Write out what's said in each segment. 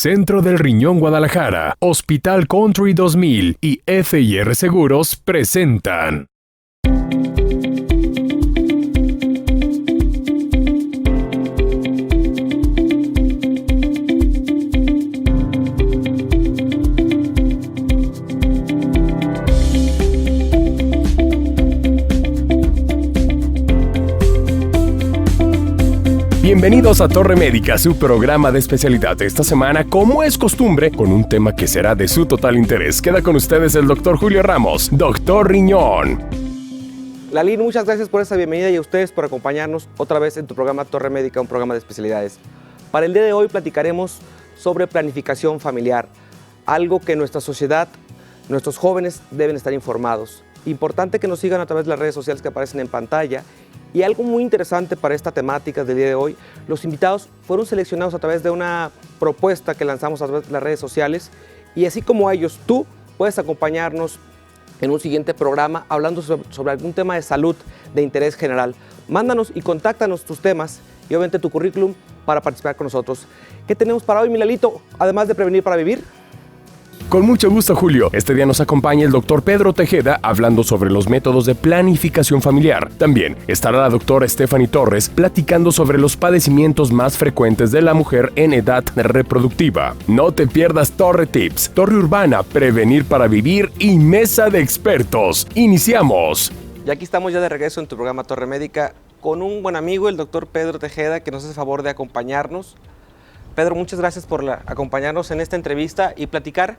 Centro del Riñón Guadalajara, Hospital Country 2000 y FR Seguros presentan. Bienvenidos a Torre Médica, su programa de especialidad. Esta semana, como es costumbre, con un tema que será de su total interés. Queda con ustedes el doctor Julio Ramos, doctor Riñón. Lalín, muchas gracias por esta bienvenida y a ustedes por acompañarnos otra vez en tu programa Torre Médica, un programa de especialidades. Para el día de hoy platicaremos sobre planificación familiar, algo que en nuestra sociedad, nuestros jóvenes deben estar informados. Importante que nos sigan a través de las redes sociales que aparecen en pantalla. Y algo muy interesante para esta temática del día de hoy, los invitados fueron seleccionados a través de una propuesta que lanzamos a través de las redes sociales y así como ellos, tú puedes acompañarnos en un siguiente programa hablando sobre algún tema de salud de interés general. Mándanos y contáctanos tus temas y obviamente tu currículum para participar con nosotros. ¿Qué tenemos para hoy, mi Lalito? Además de prevenir para vivir. Con mucho gusto, Julio. Este día nos acompaña el doctor Pedro Tejeda hablando sobre los métodos de planificación familiar. También estará la doctora Stephanie Torres platicando sobre los padecimientos más frecuentes de la mujer en edad reproductiva. No te pierdas Torre Tips, Torre Urbana, Prevenir para Vivir y Mesa de Expertos. ¡Iniciamos! Y aquí estamos ya de regreso en tu programa Torre Médica con un buen amigo, el doctor Pedro Tejeda, que nos hace favor de acompañarnos. Pedro, muchas gracias por acompañarnos en esta entrevista y platicar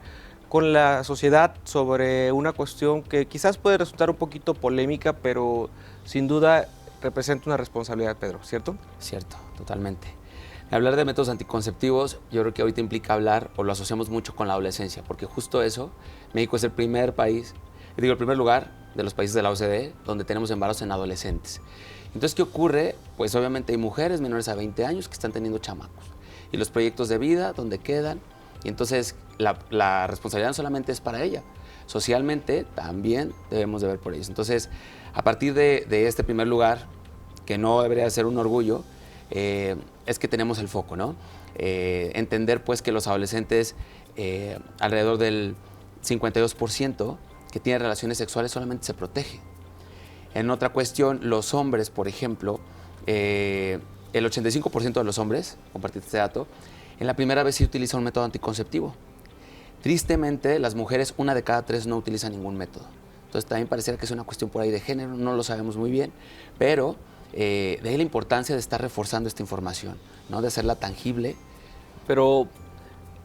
con la sociedad sobre una cuestión que quizás puede resultar un poquito polémica, pero sin duda representa una responsabilidad, Pedro, ¿cierto? Cierto, totalmente. Hablar de métodos anticonceptivos, yo creo que ahorita implica hablar, o lo asociamos mucho con la adolescencia, porque justo eso, México es el primer lugar de los países de la OCDE donde tenemos embarazos en adolescentes. Entonces, ¿qué ocurre? Pues obviamente hay mujeres menores a 20 años que están teniendo chamacos. Y los proyectos de vida, donde quedan, y entonces la responsabilidad no solamente es para ella, socialmente también debemos de ver por ellos. Entonces, a partir de este primer lugar, que no debería ser un orgullo, es que tenemos el foco, ¿no? Entender pues que los adolescentes, alrededor del 52% que tienen relaciones sexuales solamente se protege. En otra cuestión, los hombres, por ejemplo, el 85% de los hombres, compartiste este dato, en la primera vez sí utiliza un método anticonceptivo. Tristemente, las mujeres, 1 de cada 3 no utilizan ningún método. Entonces también pareciera que es una cuestión por ahí de género, no lo sabemos muy bien, pero de ahí la importancia de estar reforzando esta información, ¿no? De hacerla tangible. Pero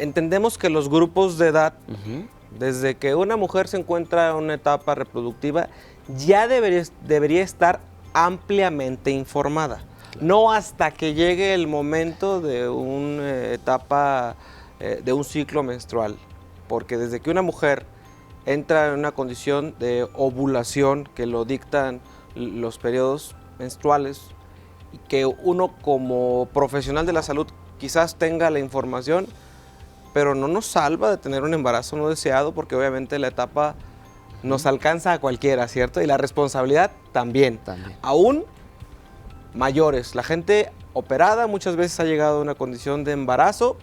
entendemos que los grupos de edad, desde que una mujer se encuentra en una etapa reproductiva, ya debería estar ampliamente informada. No hasta que llegue el momento de una etapa, de un ciclo menstrual, porque desde que una mujer entra en una condición de ovulación que lo dictan los periodos menstruales, y que uno como profesional de la salud quizás tenga la información, pero no nos salva de tener un embarazo no deseado, porque obviamente la etapa nos alcanza a cualquiera, ¿cierto? Y la responsabilidad también. Aún mayores, la gente operada muchas veces ha llegado a una condición de embarazo,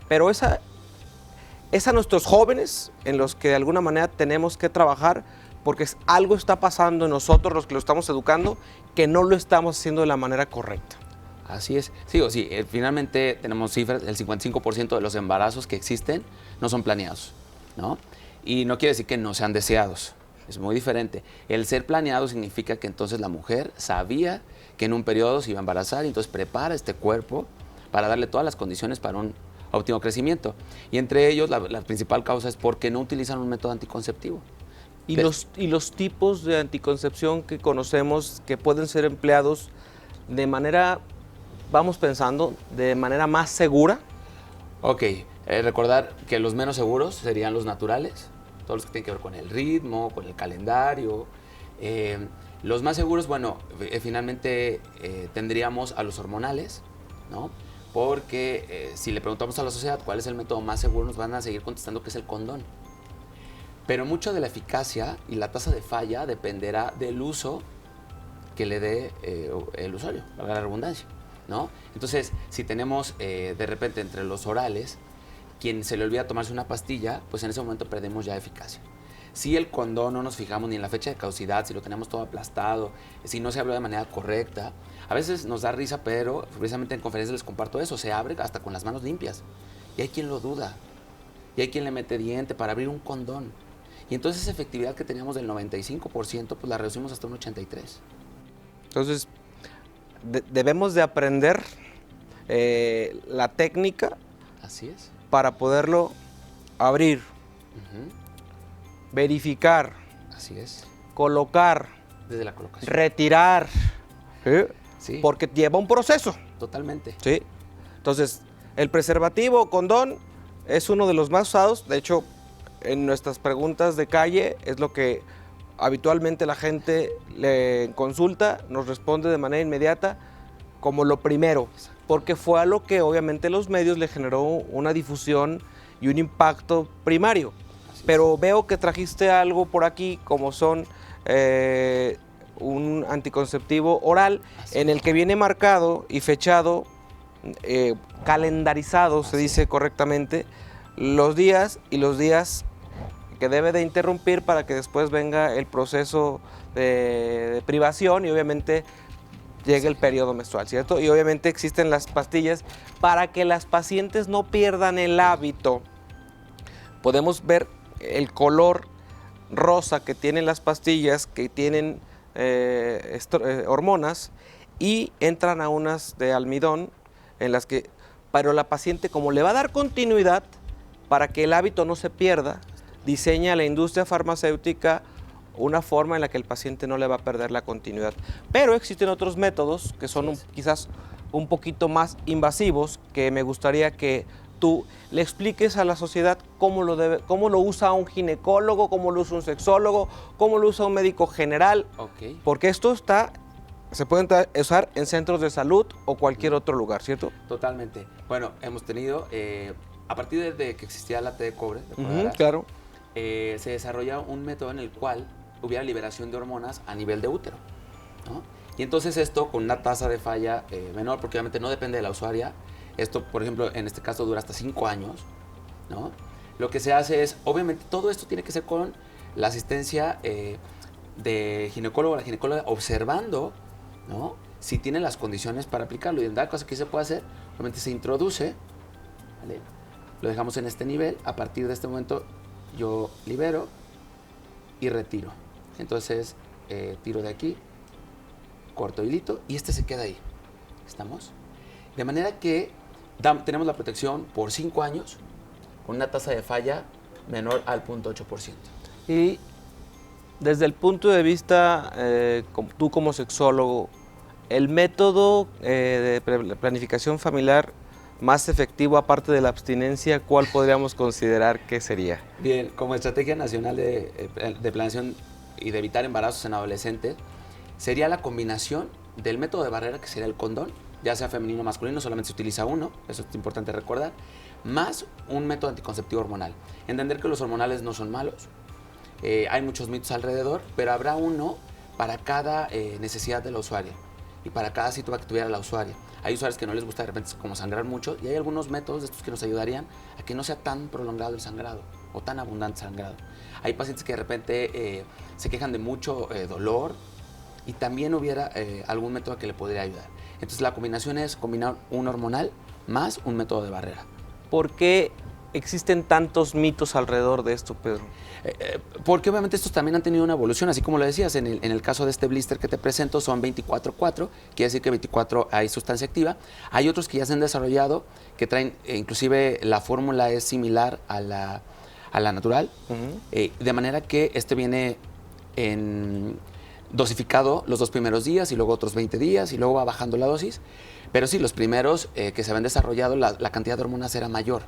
pero es a nuestros jóvenes en los que de alguna manera tenemos que trabajar, porque algo está pasando en nosotros, los que lo estamos educando, que no lo estamos haciendo de la manera correcta. Así es. Sí, finalmente tenemos cifras, el 55% de los embarazos que existen no son planeados, ¿no? Y no quiere decir que no sean deseados, es muy diferente. El ser planeado significa que entonces la mujer sabía que en un periodo se iba a embarazar y entonces prepara este cuerpo para darle todas las condiciones para un óptimo crecimiento. Y entre ellos la principal causa es porque no utilizan un método anticonceptivo. ¿Y los tipos de anticoncepción que conocemos que pueden ser empleados de manera, vamos pensando, de manera más segura? Ok, recordar que los menos seguros serían los naturales, todos los que tienen que ver con el ritmo, con el calendario. Los más seguros, bueno, finalmente tendríamos a los hormonales, ¿no? Porque si le preguntamos a la sociedad cuál es el método más seguro, nos van a seguir contestando que es el condón. Pero mucho de la eficacia y la tasa de falla dependerá del uso que le dé el usuario, valga la redundancia, ¿no? Entonces, si tenemos de repente entre los orales, quien se le olvida tomarse una pastilla, pues en ese momento perdemos ya eficacia. Si el condón no nos fijamos ni en la fecha de caducidad, si lo tenemos todo aplastado, si no se habló de manera correcta, a veces nos da risa, pero precisamente en conferencias les comparto eso, se abre hasta con las manos limpias. Y hay quien lo duda, y hay quien le mete diente para abrir un condón. Y entonces esa efectividad que teníamos del 95%, pues la reducimos hasta un 83%. Entonces, debemos de aprender la técnica. Así es. Para poderlo abrir, verificar, así es, colocar, desde la colocación, retirar, sí, porque lleva un proceso. Totalmente. Sí. Entonces, el preservativo o condón es uno de los más usados. De hecho, en nuestras preguntas de calle es lo que habitualmente la gente le consulta, nos responde de manera inmediata como lo primero, porque fue a lo que obviamente los medios le generó una difusión y un impacto primario. Pero veo que trajiste algo por aquí, como son un anticonceptivo oral, en el que viene marcado y fechado, calendarizado, se dice correctamente, los días que debe de interrumpir para que después venga el proceso de privación y obviamente llegue el periodo menstrual, ¿cierto? Y obviamente existen las pastillas para que las pacientes no pierdan el hábito. Podemos ver el color rosa que tienen las pastillas, que tienen hormonas, y entran a unas de almidón, en las que, pero la paciente, como le va a dar continuidad para que el hábito no se pierda, diseña la industria farmacéutica una forma en la que el paciente no le va a perder la continuidad. Pero existen otros métodos que son quizás un poquito más invasivos, que me gustaría que tú le expliques a la sociedad cómo lo usa un ginecólogo, cómo lo usa un sexólogo, cómo lo usa un médico general, porque esto se puede usar en centros de salud o cualquier otro lugar, ¿cierto? Totalmente. Bueno, hemos tenido, a partir de que existía la T de cobre, claro, se desarrolla un método en el cual hubiera liberación de hormonas a nivel de útero, ¿no? Y entonces esto con una tasa de falla menor, porque obviamente no depende de la usuaria. Esto, por ejemplo, en este caso dura hasta 5 años, ¿no? Lo que se hace es, obviamente, todo esto tiene que ser con la asistencia de ginecólogo o la ginecóloga observando, ¿no?, si tiene las condiciones para aplicarlo. Y en tal cosa que se puede hacer, obviamente se introduce, ¿vale? Lo dejamos en este nivel. A partir de este momento yo libero y retiro. Entonces tiro de aquí, corto hilito y este se queda ahí. ¿Estamos? De manera que tenemos la protección por 5 años con una tasa de falla menor al 0.8%. Y desde el punto de vista, tú como sexólogo, el método de planificación familiar más efectivo, aparte de la abstinencia, ¿cuál podríamos considerar que sería? Bien, como estrategia nacional de planeación y de evitar embarazos en adolescentes, sería la combinación del método de barrera, que sería el condón, ya sea femenino o masculino, solamente se utiliza uno, eso es importante recordar, más un método anticonceptivo hormonal. Entender que los hormonales no son malos, hay muchos mitos alrededor, pero habrá uno para cada necesidad de la usuaria y para cada situación que tuviera la usuaria. Hay usuarios que no les gusta de repente como sangrar mucho y hay algunos métodos de estos que nos ayudarían a que no sea tan prolongado el sangrado o tan abundante sangrado. Hay pacientes que de repente se quejan de mucho dolor y también hubiera algún método que le podría ayudar. Entonces la combinación es combinar un hormonal más un método de barrera. ¿Por qué existen tantos mitos alrededor de esto, Pedro? Porque obviamente estos también han tenido una evolución, así como lo decías, en el caso de este blister que te presento son 24/4, quiere decir que 24 hay sustancia activa. Hay otros que ya se han desarrollado, que traen, inclusive la fórmula es similar a la natural, de manera que este viene dosificado los 2 primeros días y luego otros 20 días y luego va bajando la dosis. Pero sí, los primeros que se habían desarrollado, la cantidad de hormonas era mayor.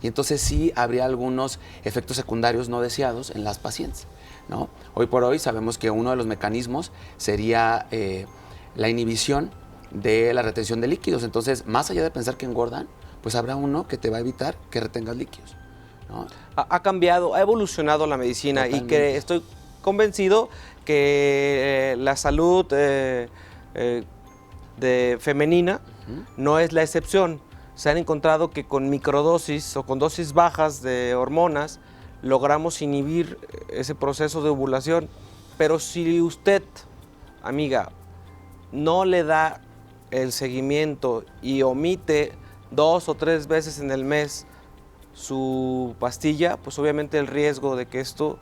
Y entonces sí habría algunos efectos secundarios no deseados en las pacientes, ¿no? Hoy por hoy sabemos que uno de los mecanismos sería la inhibición de la retención de líquidos. Entonces, más allá de pensar que engordan, pues habrá uno que te va a evitar que retengas líquidos, ¿no? Ha cambiado, ha evolucionado la medicina. Totalmente. Y que estoy convencido que la salud femenina no es la excepción, se han encontrado que con microdosis o con dosis bajas de hormonas logramos inhibir ese proceso de ovulación. Pero si usted, amiga, no le da el seguimiento y omite 2 o 3 veces en el mes su pastilla, pues obviamente el riesgo de que esto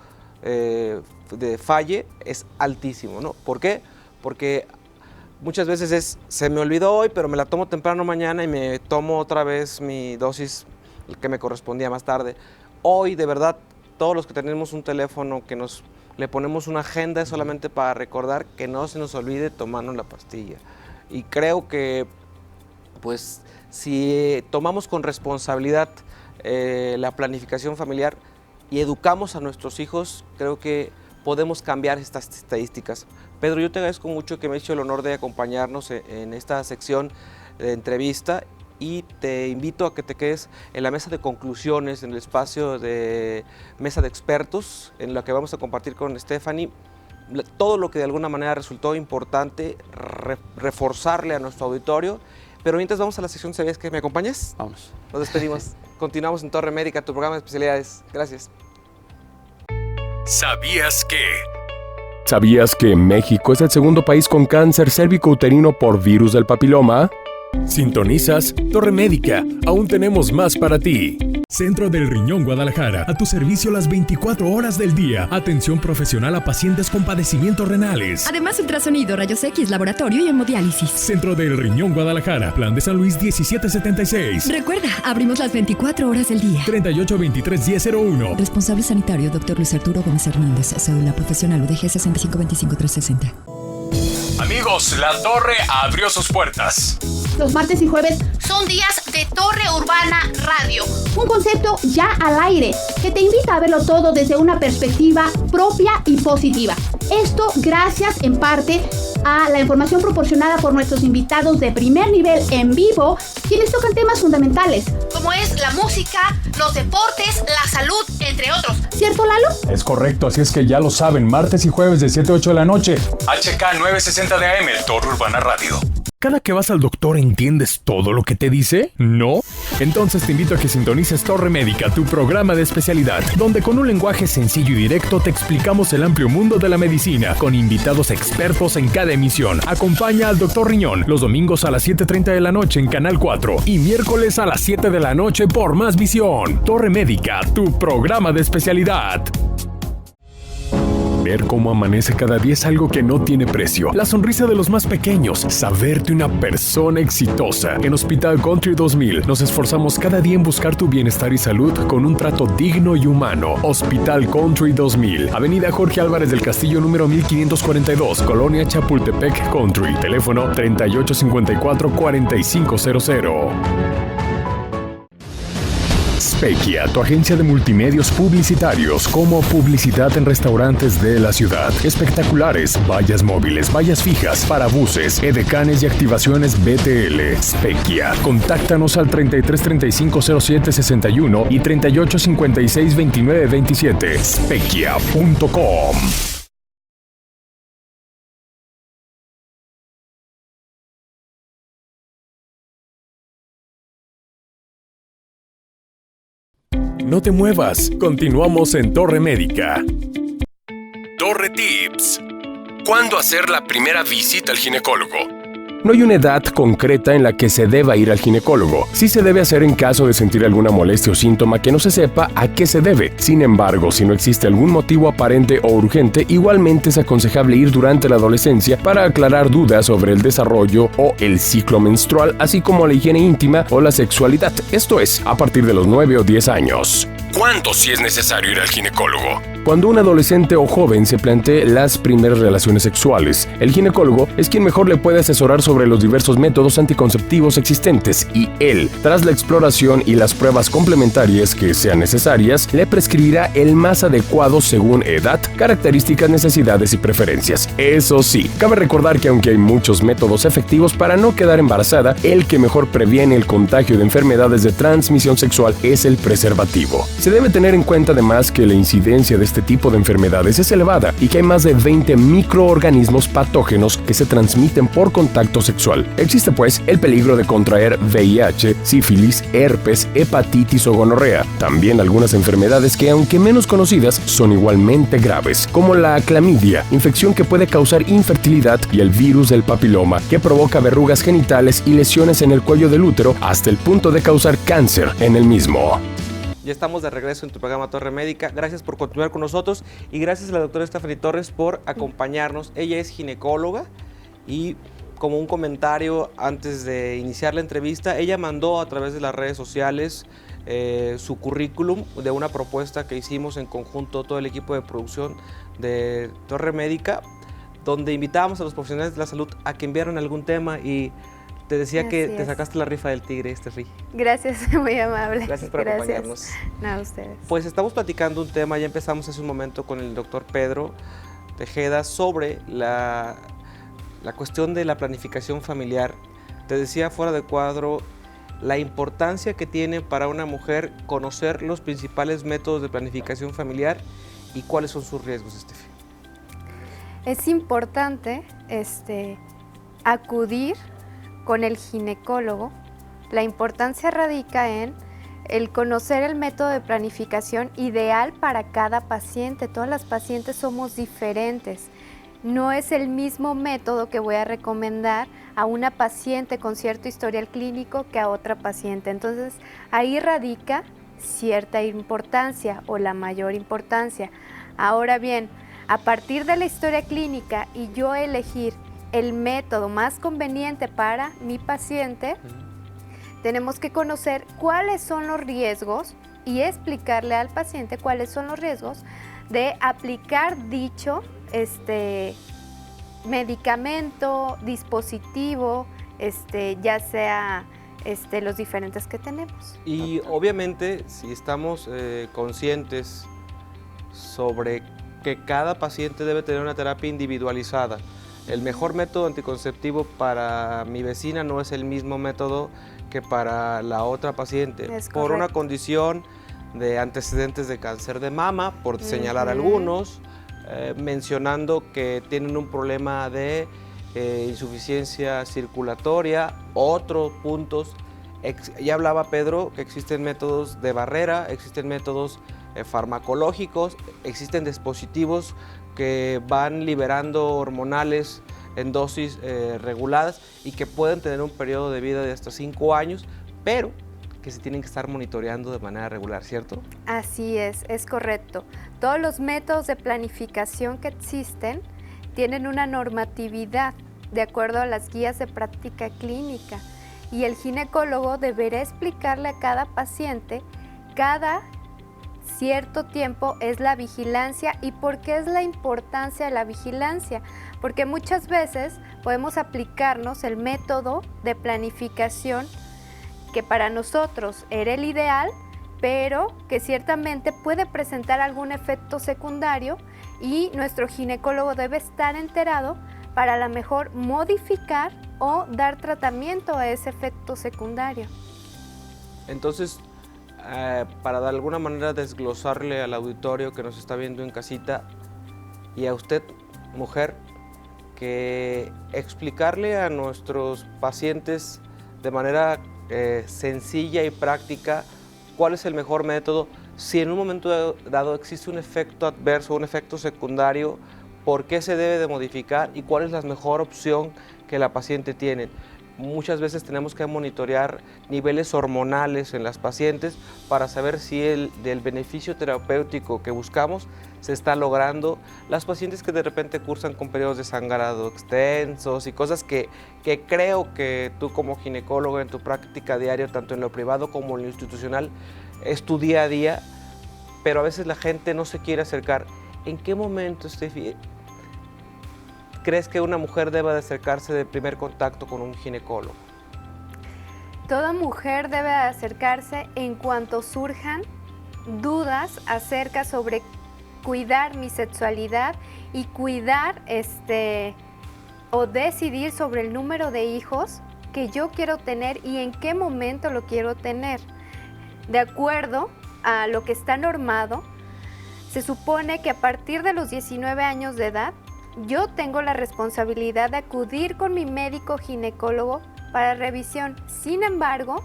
falle es altísimo, ¿no? ¿Por qué? Porque muchas veces se me olvidó hoy, pero me la tomo temprano mañana y me tomo otra vez mi dosis que me correspondía más tarde. Hoy, de verdad, todos los que tenemos un teléfono que le ponemos una agenda es solamente para recordar que no se nos olvide tomarnos la pastilla. Y creo que, pues, si tomamos con responsabilidad la planificación familiar y educamos a nuestros hijos, creo que podemos cambiar estas estadísticas. Pedro, yo te agradezco mucho que me has hecho el honor de acompañarnos en esta sección de entrevista y te invito a que te quedes en la mesa de conclusiones, en el espacio de mesa de expertos, en la que vamos a compartir con Stephanie todo lo que de alguna manera resultó importante reforzarle a nuestro auditorio. Pero mientras vamos a la sección, ¿sabías que me acompañes? Vamos. Nos despedimos. Continuamos en Torre Médica, tu programa de especialidades. Gracias. ¿Sabías que? ¿Sabías que México es el segundo país con cáncer cérvico-uterino por virus del papiloma? Sintonizas Torre Médica. Aún tenemos más para ti. Centro del Riñón Guadalajara, a tu servicio las 24 horas del día. Atención profesional a pacientes con padecimientos renales. Además, ultrasonido, rayos X, laboratorio y hemodiálisis. Centro del Riñón Guadalajara, Plan de San Luis 1776. Recuerda, abrimos las 24 horas del día. 3823-1001. Responsable sanitario, Dr. Luis Arturo Gómez Hernández. Cédula profesional UDG 6525360. Amigos, la Torre abrió sus puertas. Los martes y jueves son días de Torre Urbana Radio. Un concepto ya al aire que te invita a verlo todo desde una perspectiva propia y positiva. Esto gracias en parte a la información proporcionada por nuestros invitados de primer nivel en vivo, quienes tocan temas fundamentales, como es la música, los deportes, la salud, entre otros. ¿Cierto, Lalo? Es correcto, así es que ya lo saben, martes y jueves de 7 a 8 de la noche. HK 960 de AM, Torre Urbana Radio. ¿Cada que vas al doctor entiendes todo lo que te dice? ¿No? Entonces te invito a que sintonices Torre Médica, tu programa de especialidad, donde con un lenguaje sencillo y directo te explicamos el amplio mundo de la medicina, con invitados expertos en cada emisión. Acompaña al Dr. Riñón los domingos a las 7:30 de la noche en Canal 4 y miércoles a las 7 de la noche por Más Visión. Torre Médica, tu programa de especialidad. Ver cómo amanece cada día es algo que no tiene precio. La sonrisa de los más pequeños, saberte una persona exitosa. En Hospital Country 2000 nos esforzamos cada día en buscar tu bienestar y salud con un trato digno y humano. Hospital Country 2000, Avenida Jorge Álvarez del Castillo número 1542, Colonia Chapultepec Country. Teléfono 3854-4500. Specchia, tu agencia de multimedios publicitarios, como publicidad en restaurantes de la ciudad, espectaculares, vallas móviles, vallas fijas, parabuses, edecanes y activaciones BTL. Specchia. Contáctanos al 33350761 y 38562927. Specchia.com. No te muevas, continuamos en Torre Médica. Torre Tips. ¿Cuándo hacer la primera visita al ginecólogo? No hay una edad concreta en la que se deba ir al ginecólogo. Sí se debe hacer en caso de sentir alguna molestia o síntoma que no se sepa a qué se debe. Sin embargo, si no existe algún motivo aparente o urgente, igualmente es aconsejable ir durante la adolescencia para aclarar dudas sobre el desarrollo o el ciclo menstrual, así como la higiene íntima o la sexualidad. Esto es, a partir de los 9 o 10 años. ¿Cuándo sí es necesario ir al ginecólogo? Cuando un adolescente o joven se plantee las primeras relaciones sexuales, el ginecólogo es quien mejor le puede asesorar sobre los diversos métodos anticonceptivos existentes y él, tras la exploración y las pruebas complementarias que sean necesarias, le prescribirá el más adecuado según edad, características, necesidades y preferencias. Eso sí, cabe recordar que aunque hay muchos métodos efectivos para no quedar embarazada, el que mejor previene el contagio de enfermedades de transmisión sexual es el preservativo. Se debe tener en cuenta además que la incidencia de esta este tipo de enfermedades es elevada y que hay más de 20 microorganismos patógenos que se transmiten por contacto sexual. Existe pues el peligro de contraer VIH, sífilis, herpes, hepatitis o gonorrea. También algunas enfermedades que, aunque menos conocidas, son igualmente graves, como la clamidia, infección que puede causar infertilidad, y el virus del papiloma, que provoca verrugas genitales y lesiones en el cuello del útero hasta el punto de causar cáncer en el mismo. Ya estamos de regreso en tu programa Torre Médica. Gracias por continuar con nosotros y gracias a la doctora Stephanie Torres por acompañarnos. Ella es ginecóloga y, como un comentario antes de iniciar la entrevista, ella mandó a través de las redes sociales su currículum de una propuesta que hicimos en conjunto todo el equipo de producción de Torre Médica, donde invitábamos a los profesionales de la salud a que enviaran algún tema, y te decía que te sacaste la rifa del tigre, Steffi. Gracias, muy amable. Gracias por acompañarnos. No, a ustedes. Pues estamos platicando un tema, ya empezamos hace un momento con el doctor Pedro Tejeda sobre la cuestión de la planificación familiar. Te decía fuera de cuadro la importancia que tiene para una mujer conocer los principales métodos de planificación familiar y cuáles son sus riesgos, Steffi. Es importante acudir con el ginecólogo. La importancia radica en el conocer el método de planificación ideal para cada paciente. Todas las pacientes somos diferentes. No es el mismo método que voy a recomendar a una paciente con cierto historial clínico que a otra paciente. Entonces, ahí radica cierta importancia o la mayor importancia. Ahora bien, a partir de la historia clínica y yo elegir el método más conveniente para mi paciente, tenemos que conocer cuáles son los riesgos y explicarle al paciente cuáles son los riesgos de aplicar dicho medicamento, dispositivo, ya sea los diferentes que tenemos. Y obviamente, si estamos conscientes sobre que cada paciente debe tener una terapia individualizada, el mejor método anticonceptivo para mi vecina no es el mismo método que para la otra paciente, por una condición de antecedentes de cáncer de mama, por señalar algunos, mencionando que tienen un problema de insuficiencia circulatoria, otros puntos. Ya hablaba Pedro que existen métodos de barrera, existen métodos farmacológicos, existen dispositivos que van liberando hormonales en dosis reguladas y que pueden tener un periodo de vida de hasta 5 años, pero que se tienen que estar monitoreando de manera regular, ¿cierto? Así es correcto. Todos los métodos de planificación que existen tienen una normatividad de acuerdo a las guías de práctica clínica, y el ginecólogo deberá explicarle a cada paciente cada cierto tiempo es la vigilancia. ¿Y por qué es la importancia de la vigilancia? Porque muchas veces podemos aplicarnos el método de planificación que para nosotros era el ideal, pero que ciertamente puede presentar algún efecto secundario, y nuestro ginecólogo debe estar enterado para a lo mejor modificar o dar tratamiento a ese efecto secundario. Entonces, para de alguna manera desglosarle al auditorio que nos está viendo en casita y a usted, mujer, que explicarle a nuestros pacientes de manera sencilla y práctica cuál es el mejor método, si en un momento dado existe un efecto adverso, un efecto secundario, por qué se debe de modificar y cuál es la mejor opción que la paciente tiene. Muchas veces tenemos que monitorear niveles hormonales en las pacientes para saber si del beneficio terapéutico que buscamos se está logrando. Las pacientes que de repente cursan con periodos de sangrado extensos y cosas que creo que tú como ginecólogo en tu práctica diaria, tanto en lo privado como en lo institucional, es tu día a día, pero a veces la gente no se quiere acercar. ¿En qué momento, Steffi, crees que una mujer deba de acercarse de primer contacto con un ginecólogo? Toda mujer debe acercarse en cuanto surjan dudas acerca sobre cuidar mi sexualidad y cuidar o decidir sobre el número de hijos que yo quiero tener y en qué momento lo quiero tener. De acuerdo a lo que está normado, se supone que a partir de los 19 años de edad, yo tengo la responsabilidad de acudir con mi médico ginecólogo para revisión. Sin embargo,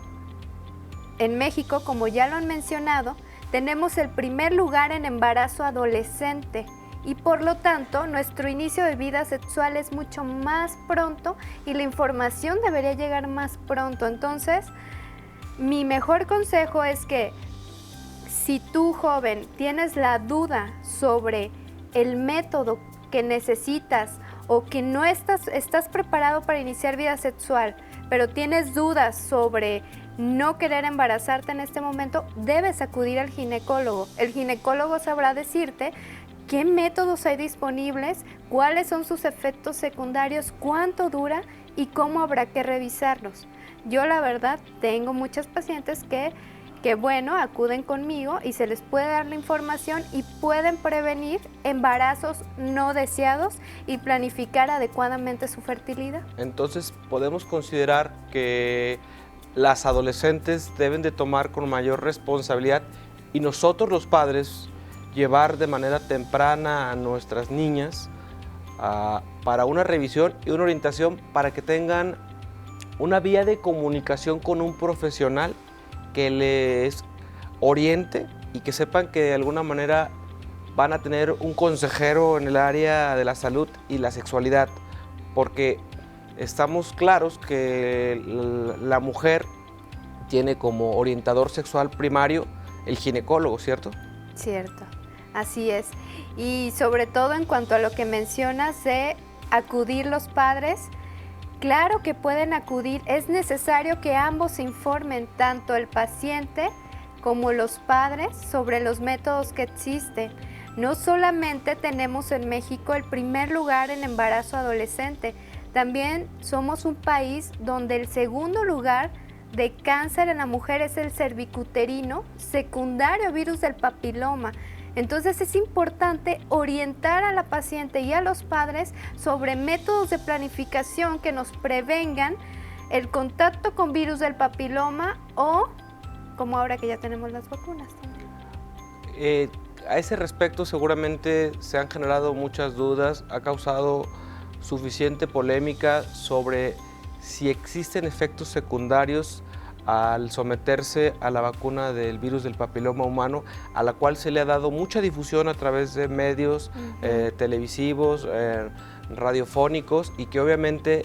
en México, como ya lo han mencionado, tenemos el primer lugar en embarazo adolescente y por lo tanto nuestro inicio de vida sexual es mucho más pronto y la información debería llegar más pronto. Entonces, mi mejor consejo es que si tú, joven, tienes la duda sobre el método que necesitas o que no estás preparado para iniciar vida sexual, pero tienes dudas sobre no querer embarazarte en este momento, debes acudir al ginecólogo. El ginecólogo sabrá decirte qué métodos hay disponibles, cuáles son sus efectos secundarios, cuánto dura y cómo habrá que revisarlos. Yo la verdad tengo muchas pacientes que bueno, acuden conmigo y se les puede dar la información y pueden prevenir embarazos no deseados y planificar adecuadamente su fertilidad. Entonces podemos considerar que las adolescentes deben de tomar con mayor responsabilidad y nosotros los padres llevar de manera temprana a nuestras niñas para una revisión y una orientación para que tengan una vía de comunicación con un profesional que les oriente y que sepan que de alguna manera van a tener un consejero en el área de la salud y la sexualidad, porque estamos claros que la mujer tiene como orientador sexual primario el ginecólogo, ¿cierto? Cierto, así es. Y sobre todo en cuanto a lo que mencionas de acudir los padres, claro que pueden acudir, es necesario que ambos se informen, tanto el paciente como los padres, sobre los métodos que existen. No solamente tenemos en México el primer lugar en embarazo adolescente, también somos un país donde el segundo lugar de cáncer en la mujer es el cervicuterino, secundario a virus del papiloma. Entonces es importante orientar a la paciente y a los padres sobre métodos de planificación que nos prevengan el contacto con virus del papiloma o como ahora que ya tenemos las vacunas también. A ese respecto seguramente se han generado muchas dudas, ha causado suficiente polémica sobre si existen efectos secundarios al someterse a la vacuna del virus del papiloma humano, a la cual se le ha dado mucha difusión a través de medios televisivos, radiofónicos, y que obviamente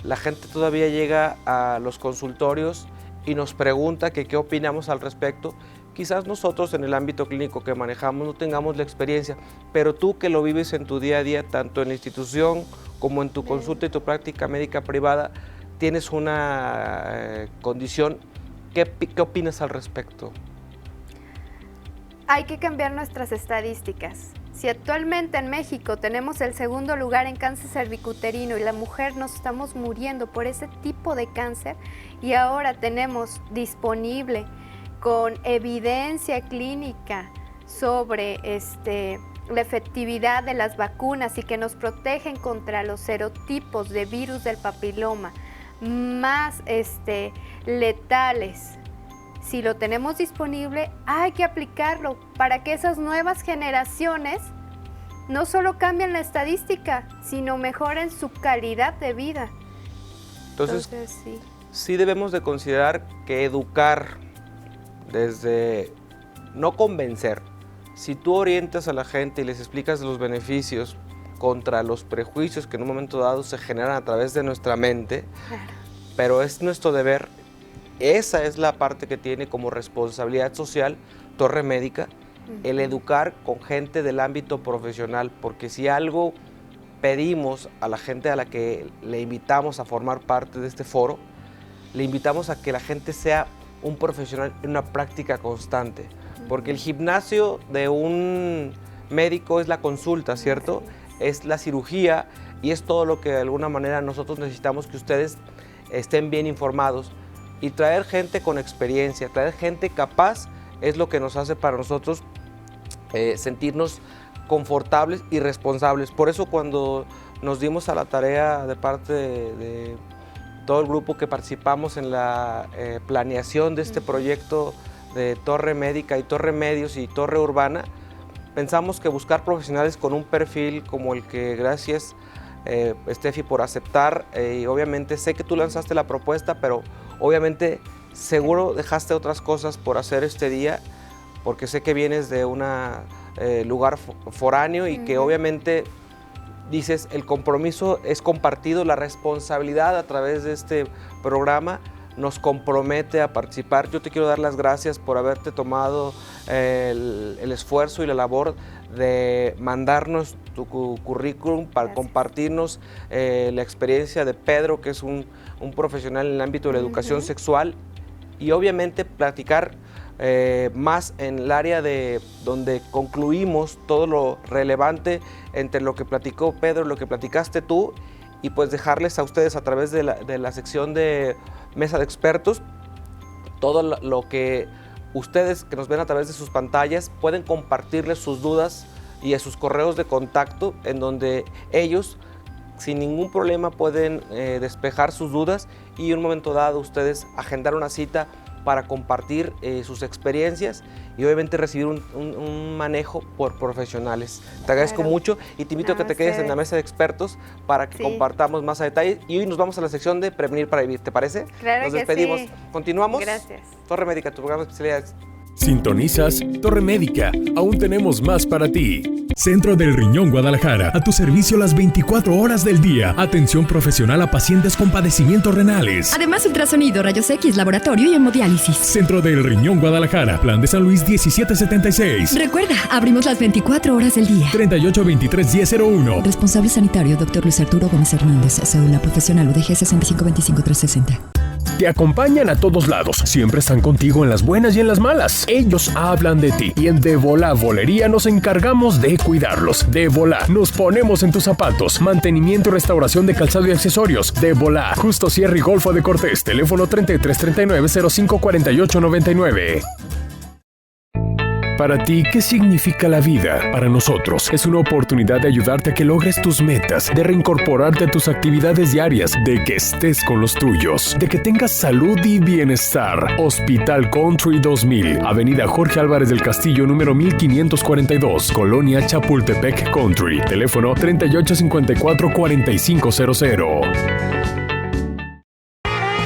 la gente todavía llega a los consultorios y nos pregunta que qué opinamos al respecto. Quizás nosotros en el ámbito clínico que manejamos no tengamos la experiencia, pero tú que lo vives en tu día a día, tanto en la institución como en tu consulta y tu práctica médica privada, tienes una condición. ¿Qué opinas al respecto? Hay que cambiar nuestras estadísticas. Si actualmente en México tenemos el segundo lugar en cáncer cervicuterino y la mujer nos estamos muriendo por ese tipo de cáncer, y ahora tenemos disponible con evidencia clínica sobre la efectividad de las vacunas y que nos protegen contra los serotipos de virus del papiloma más letales. Si lo tenemos disponible, hay que aplicarlo para que esas nuevas generaciones no solo cambien la estadística, sino mejoren su calidad de vida. Entonces sí debemos de considerar que educar desde no convencer. Si tú orientas a la gente y les explicas los beneficios contra los prejuicios que en un momento dado se generan a través de nuestra mente, claro, pero es nuestro deber, esa es la parte que tiene como responsabilidad social Torre Médica, el educar con gente del ámbito profesional, porque si algo pedimos a la gente a la que le invitamos a formar parte de este foro, le invitamos a que la gente sea un profesional en una práctica constante, porque el gimnasio de un médico es la consulta, ¿cierto? Es la cirugía y es todo lo que de alguna manera nosotros necesitamos que ustedes estén bien informados, y traer gente con experiencia, traer gente capaz es lo que nos hace para nosotros sentirnos confortables y responsables. Por eso cuando nos dimos a la tarea de parte de todo el grupo que participamos en la planeación de este proyecto de Torre Médica y Torre Medios y Torre Urbana, pensamos que buscar profesionales con un perfil como el que, gracias Steffi por aceptar, y obviamente sé que tú lanzaste la propuesta, pero obviamente seguro dejaste otras cosas por hacer este día, porque sé que vienes de un lugar foráneo y que obviamente dices, el compromiso es compartido, la responsabilidad a través de este programa nos compromete a participar. Yo te quiero dar las gracias por haberte tomado el esfuerzo y la labor de mandarnos tu currículum para compartirnos la experiencia de Pedro, que es un profesional en el ámbito de la educación sexual, y obviamente platicar más en el área de donde concluimos todo lo relevante entre lo que platicó Pedro y lo que platicaste tú, y pues dejarles a ustedes a través de la sección de mesa de expertos todo lo que ustedes que nos ven a través de sus pantallas pueden compartirles sus dudas y a sus correos de contacto, en donde ellos sin ningún problema pueden despejar sus dudas y en un momento dado ustedes agendar una cita para compartir sus experiencias y obviamente recibir un manejo por profesionales. Te agradezco mucho y te invito a que te quedes en la mesa de expertos para que compartamos más a detalle. Y hoy nos vamos a la sección de Prevenir para Vivir, ¿te parece? Claro. Nos despedimos. Sí. Continuamos. Gracias. Torre Médica, tu programa de especialidades. Sintonizas Torre Médica. Aún tenemos más para ti. Centro del Riñón Guadalajara, a tu servicio las 24 horas del día. Atención profesional a pacientes con padecimientos renales. Además, ultrasonido, rayos X, laboratorio y hemodiálisis. Centro del Riñón Guadalajara, Plan de San Luis 1776. Recuerda, abrimos las 24 horas del día. 3823-1001. Responsable sanitario, Dr. Luis Arturo Gómez Hernández, cédula profesional UDG 6525360. Te acompañan a todos lados, siempre están contigo en las buenas y en las malas. Ellos hablan de ti y en De Volá Bolería nos encargamos de cuidarlos. De Volá, nos ponemos en tus zapatos. Mantenimiento y restauración de calzado y accesorios. De Volá, Justo Sierra y Golfo de Cortés, teléfono 3339-054899. Para ti, ¿qué significa la vida? Para nosotros, es una oportunidad de ayudarte a que logres tus metas, de reincorporarte a tus actividades diarias, de que estés con los tuyos, de que tengas salud y bienestar. Hospital Country 2000, Avenida Jorge Álvarez del Castillo, número 1542, Colonia Chapultepec Country. Teléfono 3854-4500.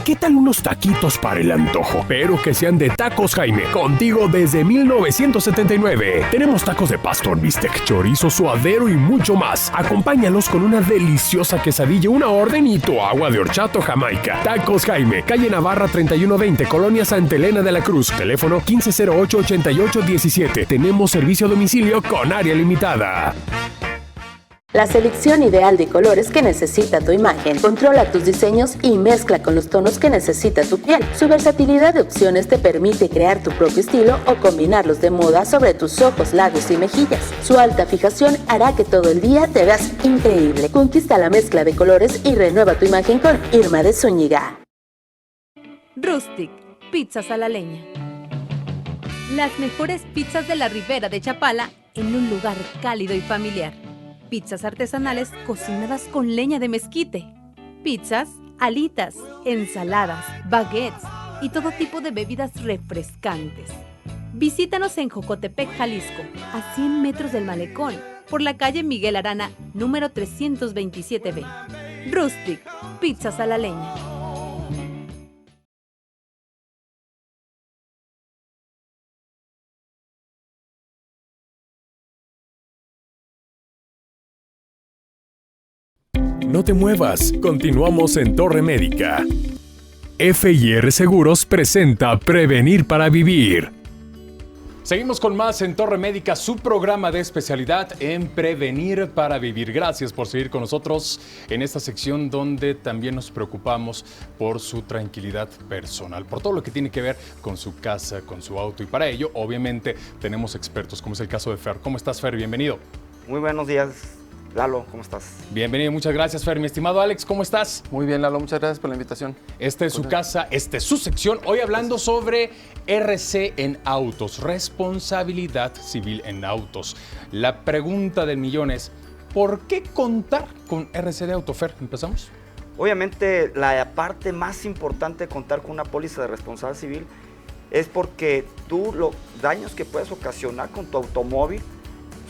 ¿Qué tal unos taquitos para el antojo? Pero que sean de Tacos Jaime, contigo desde 1979. Tenemos tacos de pastor, bistec, chorizo, suadero y mucho más. Acompáñalos con una deliciosa quesadilla, una orden y tu agua de horchata Jamaica. Tacos Jaime, calle Navarra 3120, Colonia Santa Elena de la Cruz. Teléfono 1508-8817. Tenemos servicio a domicilio con área limitada. La selección ideal de colores que necesita tu imagen. Controla tus diseños y mezcla con los tonos que necesita tu piel. Su versatilidad de opciones te permite crear tu propio estilo o combinarlos de moda sobre tus ojos, labios y mejillas. Su alta fijación hará que todo el día te veas increíble. Conquista la mezcla de colores y renueva tu imagen con Irma de Zúñiga. Rustic, pizzas a la leña. Las mejores pizzas de la Ribera de Chapala en un lugar cálido y familiar. Pizzas artesanales cocinadas con leña de mezquite. Pizzas, alitas, ensaladas, baguettes y todo tipo de bebidas refrescantes. Visítanos en Jocotepec, Jalisco, a 100 metros del malecón, por la calle Miguel Arana, número 327B. Rustic, pizzas a la leña. No te muevas, continuamos en Torre Médica. FIR Seguros presenta Prevenir para Vivir. Seguimos con más en Torre Médica, su programa de especialidad en Prevenir para Vivir. Gracias por seguir con nosotros en esta sección donde también nos preocupamos por su tranquilidad personal, por todo lo que tiene que ver con su casa, con su auto. Y para ello, obviamente, tenemos expertos, como es el caso de Fer. ¿Cómo estás, Fer? Bienvenido. Muy buenos días, Lalo, ¿cómo estás? Bienvenido, muchas gracias, Fer. Mi estimado Alex, ¿cómo estás? Muy bien, Lalo, muchas gracias por la invitación. Esta es su casa, esta es su sección. Hoy hablando sobre RC en autos, responsabilidad civil en autos. La pregunta del millón es, ¿por qué contar con RC de auto, Fer? ¿Empezamos? Obviamente, la parte más importante de contar con una póliza de responsabilidad civil es porque tú los daños que puedes ocasionar con tu automóvil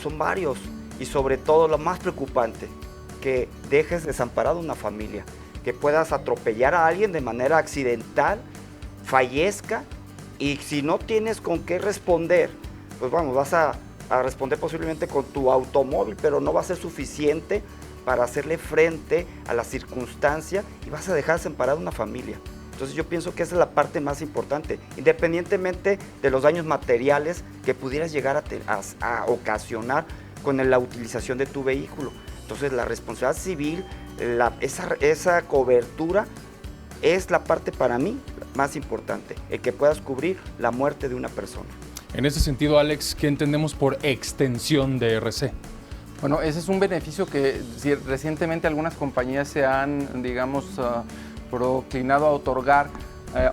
son varios. Y sobre todo, lo más preocupante, que dejes desamparado una familia, que puedas atropellar a alguien de manera accidental, fallezca, y si no tienes con qué responder, pues vamos, vas a responder posiblemente con tu automóvil, pero no va a ser suficiente para hacerle frente a la circunstancia y vas a dejar desamparada una familia. Entonces yo pienso que esa es la parte más importante, independientemente de los daños materiales que pudieras llegar a ocasionar con la utilización de tu vehículo. Entonces la responsabilidad civil, esa cobertura es la parte para mí más importante, el que puedas cubrir la muerte de una persona. En ese sentido, Alex, ¿qué entendemos por extensión de RC? Bueno, ese es un beneficio que recientemente algunas compañías se han, digamos, proclinado a otorgar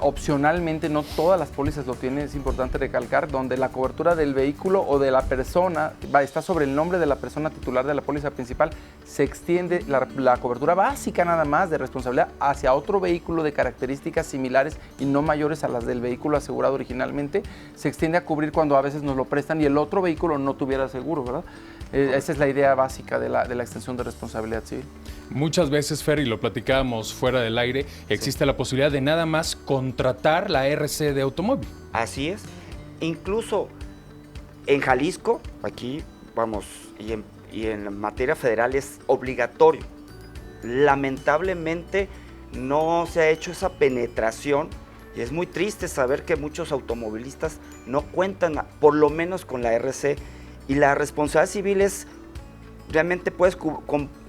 opcionalmente. No todas las pólizas lo tienen, es importante recalcar, donde la cobertura del vehículo o de la persona está sobre el nombre de la persona titular de la póliza principal. Se extiende la cobertura básica nada más de responsabilidad hacia otro vehículo de características similares y no mayores a las del vehículo asegurado originalmente. Se extiende a cubrir cuando a veces nos lo prestan y el otro vehículo no tuviera seguro, ¿verdad? Esa es la idea básica de la extensión de responsabilidad civil. Muchas veces, Fer, y lo platicábamos fuera del aire, existe la posibilidad de nada más contratar la RC de automóvil. Así es. Incluso en Jalisco, aquí vamos, y en materia federal es obligatorio. Lamentablemente no se ha hecho esa penetración y es muy triste saber que muchos automovilistas no cuentan por lo menos con la RC. Y la responsabilidad civil es, realmente puedes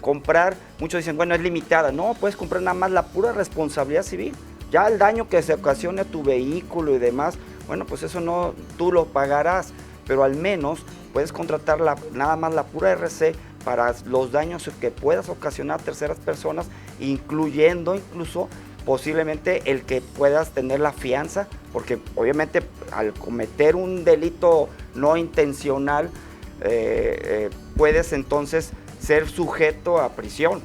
comprar, muchos dicen, bueno, es limitada. No, puedes comprar nada más la pura responsabilidad civil. Ya el daño que se ocasione a tu vehículo y demás, bueno, pues eso no, tú lo pagarás. Pero al menos puedes contratar nada más la pura RC para los daños que puedas ocasionar a terceras personas, incluyendo incluso posiblemente el que puedas tener la fianza, porque obviamente al cometer un delito no intencional, puedes entonces ser sujeto a prisión.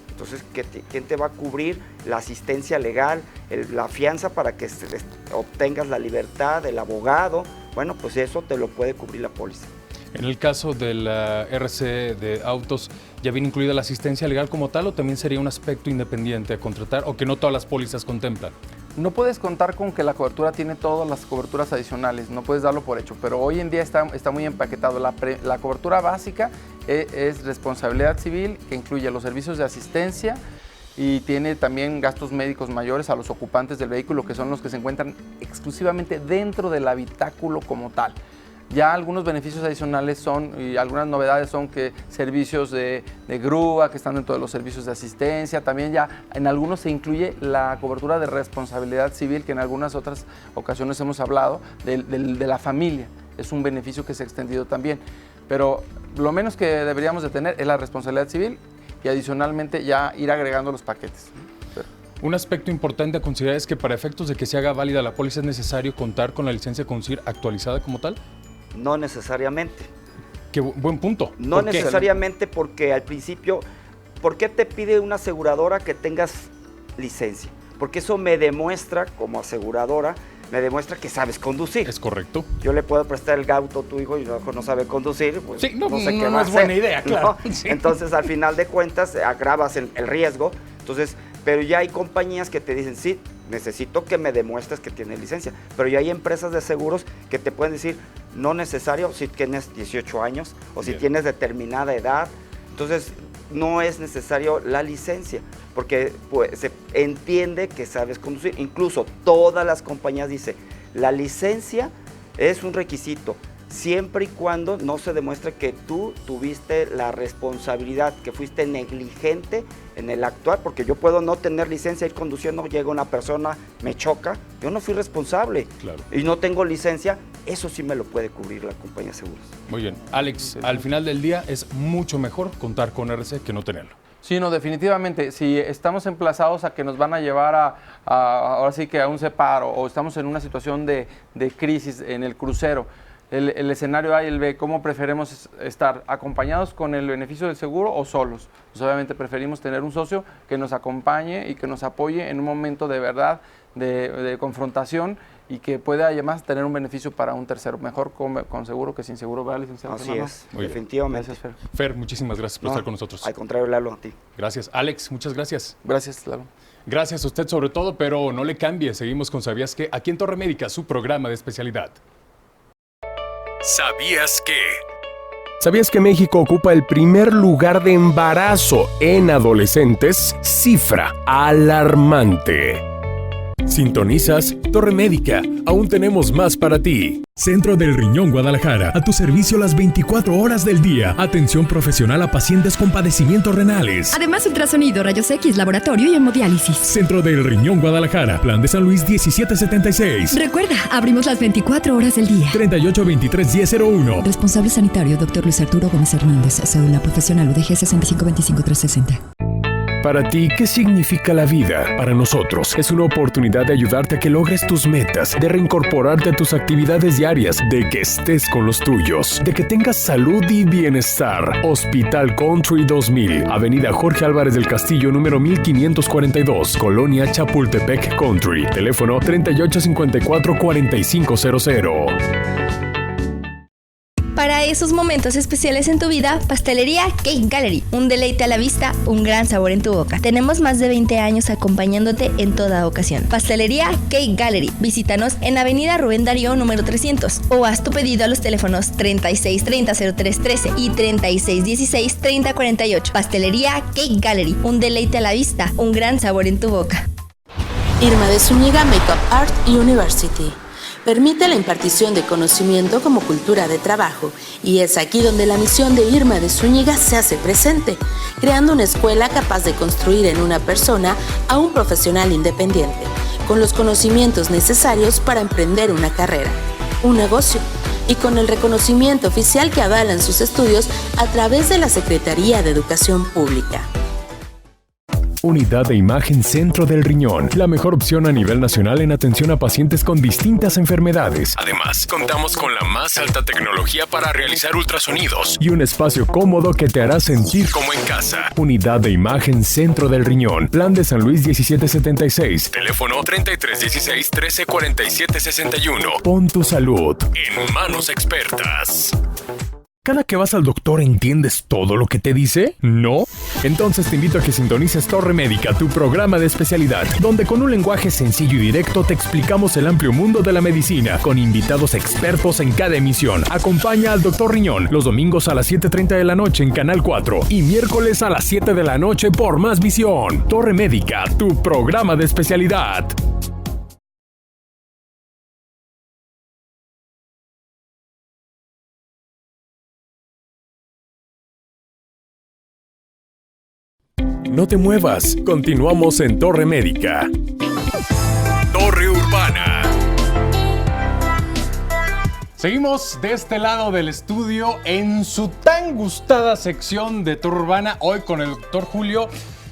Entonces, ¿quién te va a cubrir la asistencia legal, la fianza para que obtengas la libertad del abogado? Bueno, pues eso te lo puede cubrir la póliza. En el caso de la RC de autos, ¿ya viene incluida la asistencia legal como tal o también sería un aspecto independiente a contratar o que no todas las pólizas contemplan? No puedes contar con que la cobertura tiene todas las coberturas adicionales, no puedes darlo por hecho, pero hoy en día está muy empaquetado. La cobertura básica es responsabilidad civil, que incluye los servicios de asistencia y tiene también gastos médicos mayores a los ocupantes del vehículo, que son los que se encuentran exclusivamente dentro del habitáculo como tal. Ya algunos beneficios adicionales son, y algunas novedades son que servicios de grúa que están dentro de los servicios de asistencia, también ya en algunos se incluye la cobertura de responsabilidad civil, que en algunas otras ocasiones hemos hablado, de la familia. Es un beneficio que se ha extendido también, pero lo menos que deberíamos de tener es la responsabilidad civil y adicionalmente ya ir agregando los paquetes. Un aspecto importante a considerar es que para efectos de que se haga válida la póliza es necesario contar con la licencia de conducir actualizada como tal. No necesariamente. Qué buen punto. No necesariamente, porque al principio, ¿por qué te pide una aseguradora que tengas licencia? Porque eso me demuestra, como aseguradora, me demuestra que sabes conducir. Es correcto. Yo le puedo prestar el auto a tu hijo y no sabe conducir, pues sí, no sé qué va a hacer. No es buena idea, claro. ¿No? Sí. Entonces, al final de cuentas, agravas el riesgo. Entonces, pero ya hay compañías que te dicen, sí, necesito que me demuestres que tienes licencia. Pero ya hay empresas de seguros que te pueden decir, no necesario si tienes 18 años o si tienes determinada edad. Entonces, no es necesario la licencia, porque pues, se entiende que sabes conducir. Incluso todas las compañías dicen, la licencia es un requisito, siempre y cuando no se demuestre que tú tuviste la responsabilidad, que fuiste negligente en el actuar, porque yo puedo no tener licencia, ir conduciendo, llega una persona, me choca, yo no fui responsable, claro, y no tengo licencia, eso sí me lo puede cubrir la compañía de seguros. Muy bien. Alex, al final del día es mucho mejor contar con RC que no tenerlo. Sí, no, definitivamente. Si estamos emplazados a que nos van a llevar ahora sí que a un separo o estamos en una situación de crisis en el crucero, el escenario A y el B, ¿cómo preferimos estar? ¿Acompañados con el beneficio del seguro o solos? Pues obviamente preferimos tener un socio que nos acompañe y que nos apoye en un momento de verdad, de confrontación, y que pueda además tener un beneficio para un tercero. Mejor con seguro que sin seguro, ¿verdad, licenciado? Así es, definitivamente. Gracias, Fer. Fer, muchísimas gracias por estar con nosotros. Al contrario, Lalo, a ti. Gracias. Alex, muchas gracias. Gracias, Lalo. Gracias a usted sobre todo, pero no le cambie. Seguimos con ¿Sabías qué? Aquí en Torre Médica, su programa de especialidad. ¿Sabías qué? ¿Sabías que México ocupa el primer lugar de embarazo en adolescentes? Cifra alarmante. Sintonizas Torre Médica. Aún tenemos más para ti. Centro del Riñón Guadalajara. A tu servicio las 24 horas del día. Atención profesional a pacientes con padecimientos renales. Además, ultrasonido, rayos X, laboratorio y hemodiálisis. Centro del Riñón Guadalajara. Plan de San Luis 1776. Recuerda, abrimos las 24 horas del día. 3823-1001. Responsable sanitario, Dr. Luis Arturo Gómez Hernández. Cédula profesional UDG 6525360. Para ti, ¿qué significa la vida? Para nosotros, es una oportunidad de ayudarte a que logres tus metas, de reincorporarte a tus actividades diarias, de que estés con los tuyos, de que tengas salud y bienestar. Hospital Country 2000, Avenida Jorge Álvarez del Castillo, número 1542, Colonia Chapultepec Country. Teléfono 3854-4500. Para esos momentos especiales en tu vida, Pastelería Cake Gallery. Un deleite a la vista, un gran sabor en tu boca. Tenemos más de 20 años acompañándote en toda ocasión. Pastelería Cake Gallery. Visítanos en Avenida Rubén Darío, número 300. O haz tu pedido a los teléfonos 3630-0313 y 3616-3048. Pastelería Cake Gallery. Un deleite a la vista, un gran sabor en tu boca. Irma de Zúñiga Makeup Art University. Permite la impartición de conocimiento como cultura de trabajo, y es aquí donde la misión de Irma de Zúñiga se hace presente, creando una escuela capaz de construir en una persona a un profesional independiente, con los conocimientos necesarios para emprender una carrera, un negocio, y con el reconocimiento oficial que avalan sus estudios a través de la Secretaría de Educación Pública. Unidad de Imagen Centro del Riñón, la mejor opción a nivel nacional en atención a pacientes con distintas enfermedades. Además, contamos con la más alta tecnología para realizar ultrasonidos y un espacio cómodo que te hará sentir como en casa. Unidad de Imagen Centro del Riñón, Plan de San Luis 1776, teléfono 3316-134761. Pon tu salud en manos expertas. ¿Cada que vas al doctor entiendes todo lo que te dice? ¿No? Entonces te invito a que sintonices Torre Médica, tu programa de especialidad, donde con un lenguaje sencillo y directo te explicamos el amplio mundo de la medicina, con invitados expertos en cada emisión. Acompaña al Dr. Riñón los domingos a las 7:30 de la noche en Canal 4 y miércoles a las 7 de la noche por Más Visión. Torre Médica, tu programa de especialidad. No te muevas, continuamos en Torre Médica. Torre Urbana. Seguimos de este lado del estudio en su tan gustada sección de Torre Urbana, hoy con el doctor Julio.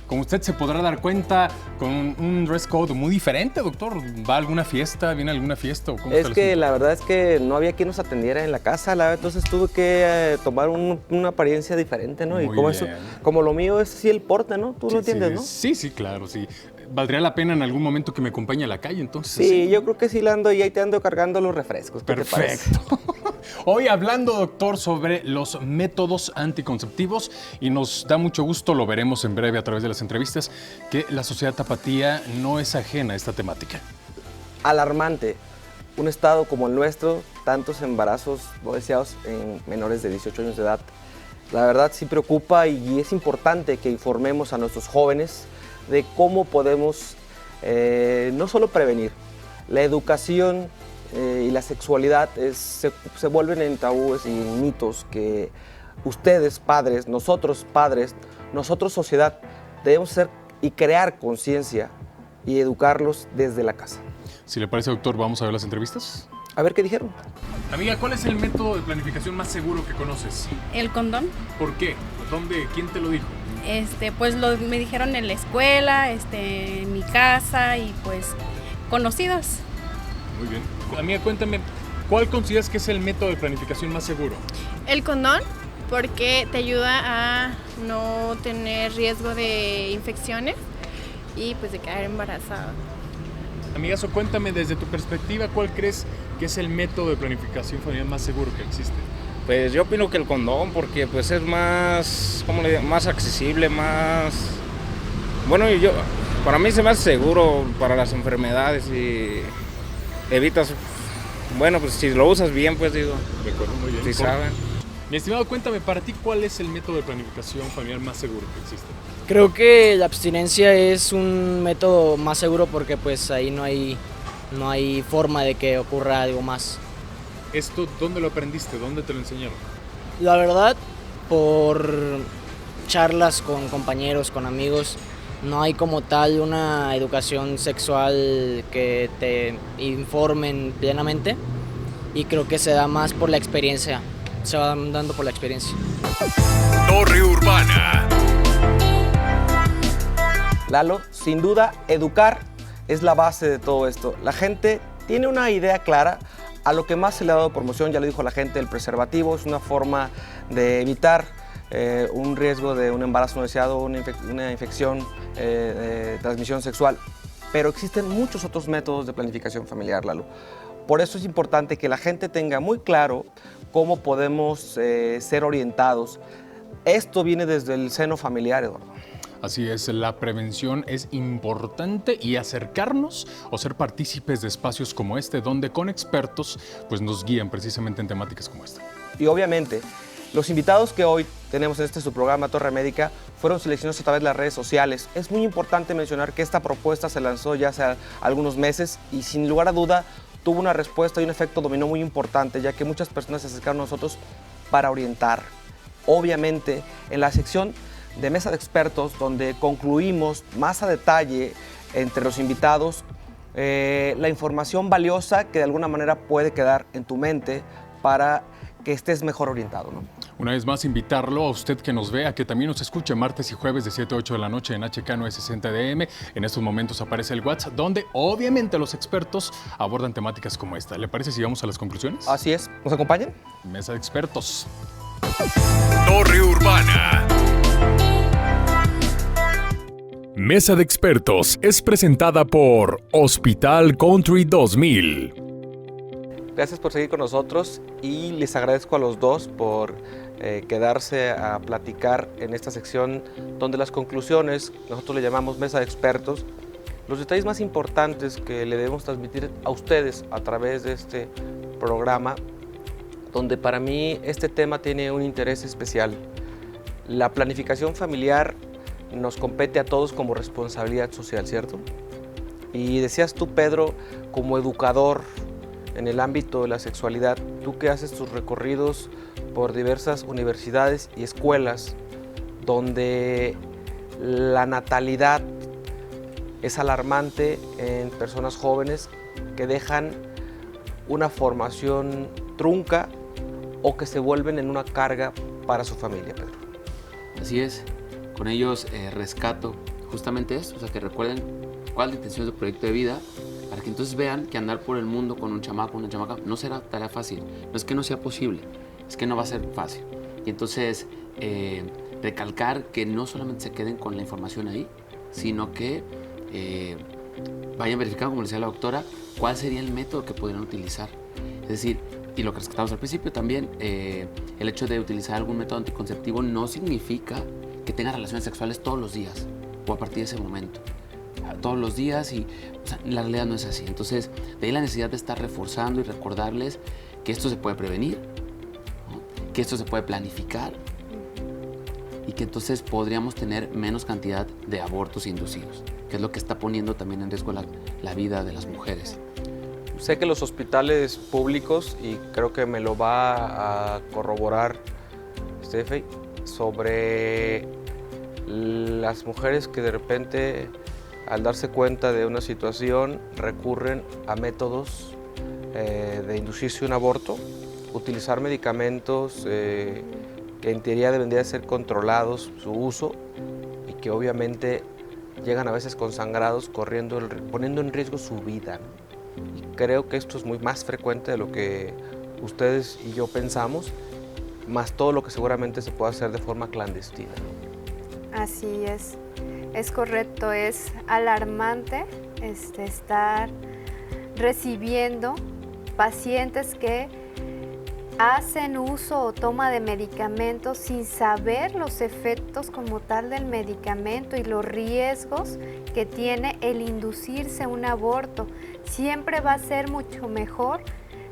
Como usted se podrá dar cuenta, con un dress code muy diferente, doctor. ¿Va a alguna fiesta? ¿Viene a alguna fiesta? ¿O cómo es que la verdad es que no había quien nos atendiera en la casa, entonces tuve que tomar una apariencia diferente, ¿no? Muy y como bien. eso, como lo mío es así el porte, ¿no? Tú lo entiendes, ¿no? Sí, claro, sí. ¿Valdría la pena en algún momento que me acompañe a la calle, entonces? Sí, yo creo que sí la ando y ahí te ando cargando los refrescos. ¿Qué Perfecto. Hoy hablando, doctor, sobre los métodos anticonceptivos, y nos da mucho gusto, lo veremos en breve a través de las entrevistas, que la sociedad tapatía no es ajena a esta temática. Alarmante. Un estado como el nuestro, tantos embarazos no deseados en menores de 18 años de edad. La verdad sí preocupa y es importante que informemos a nuestros jóvenes de cómo podemos no solo prevenir. La educación y la sexualidad se vuelven en tabúes y en mitos que ustedes, padres, nosotros sociedad, debemos hacer y crear conciencia y educarlos desde la casa. Si le parece, doctor, vamos a ver las entrevistas. A ver qué dijeron. Amiga, ¿cuál es el método de planificación más seguro que conoces? El condón. ¿Por qué? ¿Dónde? ¿Quién te lo dijo? Pues me dijeron en la escuela, en mi casa y pues conocidos. Muy bien. Amiga, cuéntame, ¿cuál consideras que es el método de planificación más seguro? El condón, porque te ayuda a no tener riesgo de infecciones y pues de quedar embarazada. Amigazo, cuéntame desde tu perspectiva, ¿cuál crees que es el método de planificación familiar más seguro que existe? Pues yo opino que el condón, porque pues es más, ¿cómo le digo? Más accesible, más... Bueno, para mí se me hace seguro para las enfermedades y evitas... Bueno, pues si lo usas bien, pues digo... De acuerdo, muy bien. Si saben. Mi estimado, cuéntame, para ti, ¿cuál es el método de planificación familiar más seguro que existe? Creo que la abstinencia es un método más seguro porque pues ahí no hay forma de que ocurra algo más. ¿Esto dónde lo aprendiste? ¿Dónde te lo enseñaron? La verdad, por charlas con compañeros, con amigos, no hay como tal una educación sexual que te informen plenamente y creo que se da más por la experiencia, se va dando por la experiencia. Torre Urbana. Lalo, sin duda, educar es la base de todo esto. La gente tiene una idea clara. A lo que más se le ha dado promoción, ya lo dijo la gente, el preservativo es una forma de evitar un riesgo de un embarazo no deseado, una infección de transmisión sexual. Pero existen muchos otros métodos de planificación familiar, Lalo. Por eso es importante que la gente tenga muy claro cómo podemos ser orientados. Esto viene desde el seno familiar, Eduardo. Así es, la prevención es importante y acercarnos o ser partícipes de espacios como este, donde con expertos pues nos guían precisamente en temáticas como esta. Y obviamente, los invitados que hoy tenemos en su programa Torre Médica fueron seleccionados a través de las redes sociales. Es muy importante mencionar que esta propuesta se lanzó ya hace algunos meses y sin lugar a duda tuvo una respuesta y un efecto dominó muy importante, ya que muchas personas se acercaron a nosotros para orientar. Obviamente, en la sección de mesa de expertos, donde concluimos más a detalle entre los invitados la información valiosa que de alguna manera puede quedar en tu mente para que estés mejor orientado, ¿no? Una vez más, invitarlo a usted que nos vea, que también nos escuche martes y jueves de 7 a 8 de la noche en HK 960 DM. En estos momentos aparece el WhatsApp, donde obviamente los expertos abordan temáticas como esta. ¿Le parece si vamos a las conclusiones? Así es. ¿Nos acompañan? Mesa de expertos. Torre Urbana. Mesa de Expertos es presentada por Hospital Country 2000. Gracias por seguir con nosotros y les agradezco a los dos por quedarse a platicar en esta sección donde las conclusiones, nosotros le llamamos Mesa de Expertos, los detalles más importantes que le debemos transmitir a ustedes a través de este programa, donde para mí este tema tiene un interés especial. La planificación familiar nos compete a todos como responsabilidad social, ¿cierto? Y decías tú, Pedro, como educador en el ámbito de la sexualidad, tú que haces tus recorridos por diversas universidades y escuelas donde la natalidad es alarmante en personas jóvenes que dejan una formación trunca o que se vuelven en una carga para su familia, Pedro. Así es. Con ellos rescato justamente esto, o sea, que recuerden cuál es la intención del proyecto de vida, para que entonces vean que andar por el mundo con un chamaco, una chamaca, no será tarea fácil. No es que no sea posible, es que no va a ser fácil. Y entonces recalcar que no solamente se queden con la información ahí, sino que vayan verificando, como decía la doctora, cuál sería el método que podrían utilizar. Es decir, y lo que rescatamos al principio también, el hecho de utilizar algún método anticonceptivo no significa que tengan relaciones sexuales todos los días o a partir de ese momento. Todos los días y o sea, la realidad no es así. Entonces, de ahí la necesidad de estar reforzando y recordarles que esto se puede prevenir, ¿no? Que esto se puede planificar y que entonces podríamos tener menos cantidad de abortos inducidos, que es lo que está poniendo también en riesgo la vida de las mujeres. Sé que los hospitales públicos, y creo que me lo va a corroborar Steffi, sobre las mujeres que de repente, al darse cuenta de una situación, recurren a métodos de inducirse un aborto, utilizar medicamentos que en teoría deben de ser controlados su uso y que obviamente llegan a veces con sangrados, poniendo en riesgo su vida, ¿no? Y creo que esto es muy más frecuente de lo que ustedes y yo pensamos, más todo lo que seguramente se puede hacer de forma clandestina, ¿no? Así es correcto, es alarmante estar recibiendo pacientes que hacen uso o toma de medicamentos sin saber los efectos como tal del medicamento y los riesgos que tiene el inducirse un aborto. Siempre va a ser mucho mejor